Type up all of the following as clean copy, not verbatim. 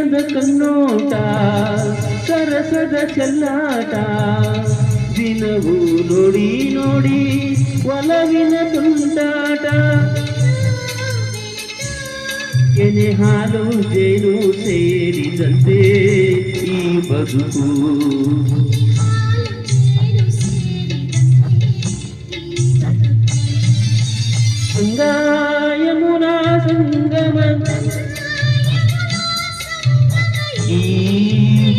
ಚಿನ್ನದ ಕಣ್ಣೋಟ ಸರಸದ ಚೆಲ್ಲಾಟ ದಿನವೂ ನೋಡಿ ನೋಡಿ ಒಲವಿನ ತುಂಟಾಟ ಎನೆ ಹಾಲು ಜೇನು ಸೇರಿದಂತೆ ಈ ಬದುಕು ಗಂಗಾ ಯಮುನಾ ಸಂಗಮ ಈ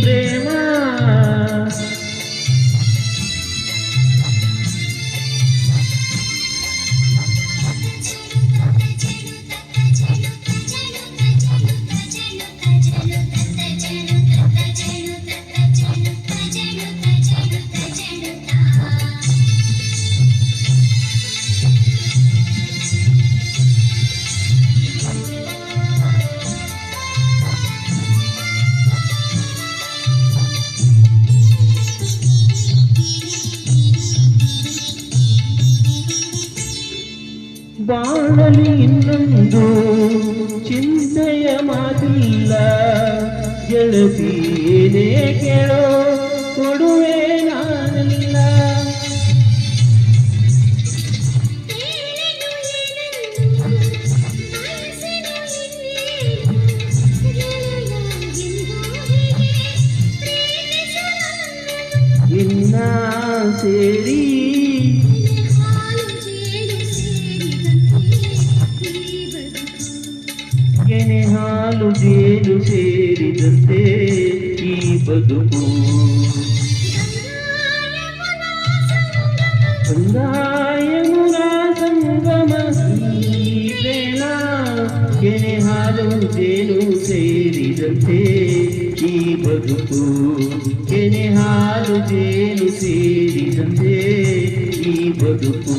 ಪ್ರೇಮ ಬಾಳಲಿ ಇನ್ನೊಂದು ಚಿಂತೆಯ ಮಾತಿಲ್ಲ ಗೆಳತಿ ಏನೇ ಕೇಳೋ ಕೊಡುವೆ ನಾನಲ್ಲ ಇನ್ನ ಸೇರಿ ಎನೆ ಹಾಲು ಜೇನು ಸೇರಿದಂತೆ ಈ ಬದುಕು ಗಂಗಾ ಯಮುನಾ ಸಂಗಮ ಈ ಪ್ರೇಮ ಎನೆ ಹಾಲು ಜೇನು ಸೇರಿದಂತೆ ಈ ಬದುಕು ಎನೆ ಹಾಲು ಜೇನು ಸೇರಿದಂತೆ ಈ ಬದುಕು